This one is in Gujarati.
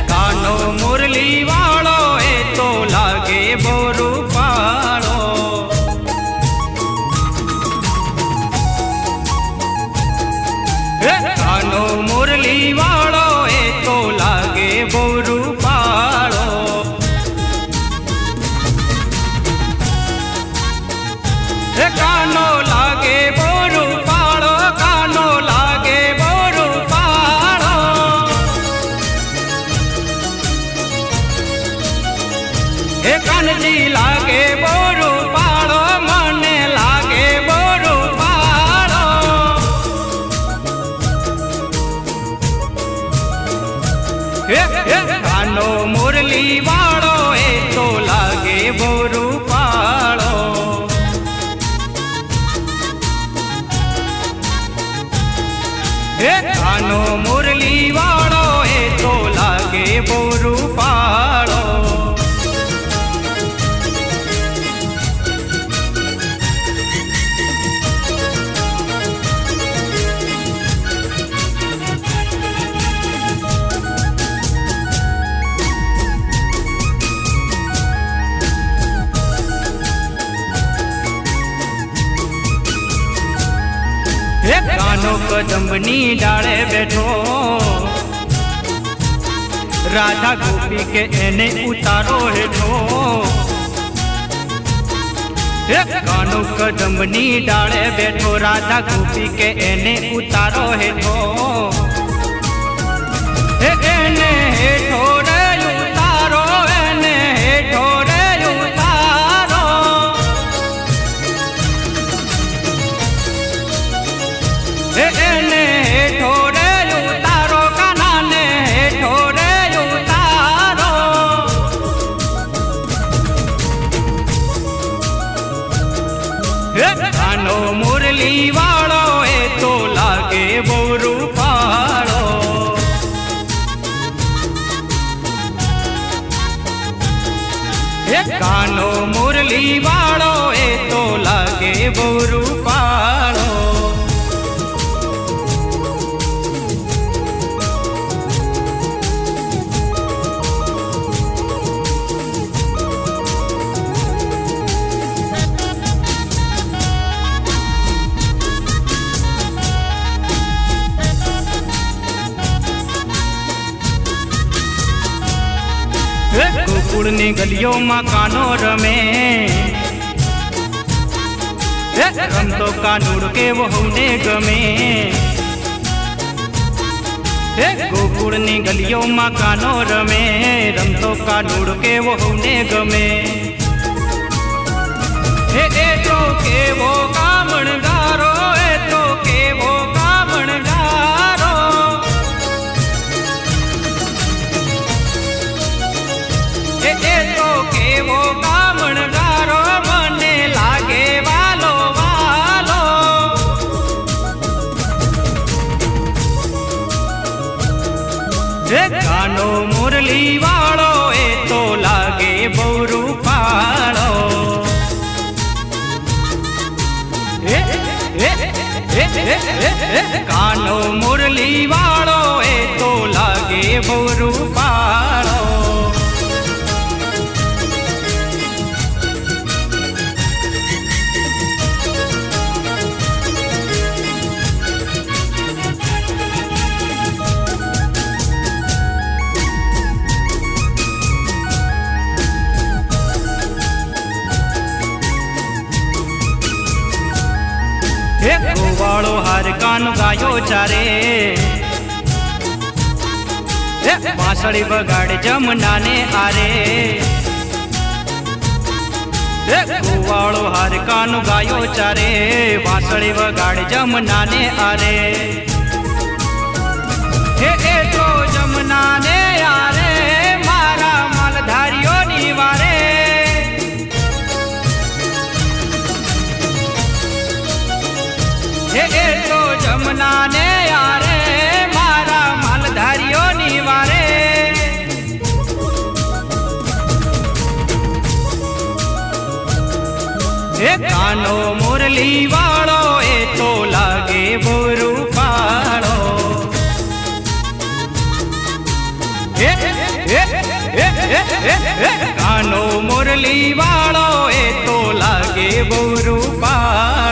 કાનો મુરલી વાળો એ તો લાગે બોરુ પાળો. કાનો મુરલી વાળો એ તો લાગે બોરુ પાળો. કાનો લાગે બોરુ પાળો, કાનો લાગે બોરુ પાળો. કાનજી લાગે બોરુ પાળો, મને લાગે બોરુ પાળો. કાનો મુરલી વાળો એ તો લાગે બોરુ પાળો. કાનો મુરલી વાળો એ તો લાગે બોરુ પાળો. કાનો કદંબની ડાળે બેઠો, રાધા ગોપી કે એને ઉતારો હેઠો. કાનો કદંબની ડાળે બેઠો, રાધા ગોપી કે એને ઉતારો હેઠો. એને હેઠો રે ઉતારો, એને હેઠો રે ઉતારો. એને હેઠો રે ઉતારો, કાનાને હેઠો રે ઉતારો. કાનો મુરલી વાળો એ તો લાગે બોરુ પાળો. કાનો મુરલી વાળો એ તો લાગે બોરુ પાળો. ગોકુળની ગલીઓમાં કાનો રમે, રમતો કાનુડ કેવો હવને ગમે. ગોકુળની ગલીઓમાં કાનો રમે, રમતો કાનુડ કેવો હવને ગમે. એ તો કેવો કામણગારો, એ તો કેવો કામણગારો. એ તો કેવો કામણગારો, મને લાગે વાલો વાલો. કાનો મુરલી વાળો એ તો લાગે બોરુ પાળો. કાનો મુરલી વાળો એ તો લાગે બોરુ પાળો. ગોવાળો હાર કાન ગાયો ચારે, વાંસળી વગાડે જમનાને આરે. ગોવાળો હાર કાન ગાયો ચારે, વાંસળી વગાડે જમનાને આરે. એ તો જમનાને આરે, મારા માલધારીઓની વારે. એ તો જમનાને આરે, મારા માલધારીઓની વારે. કાનો મુરલી વાળો એ તો લાગે બોરુ પાળો. કાનો મુરલી વાળો એ તો લાગે બહુ રૂપા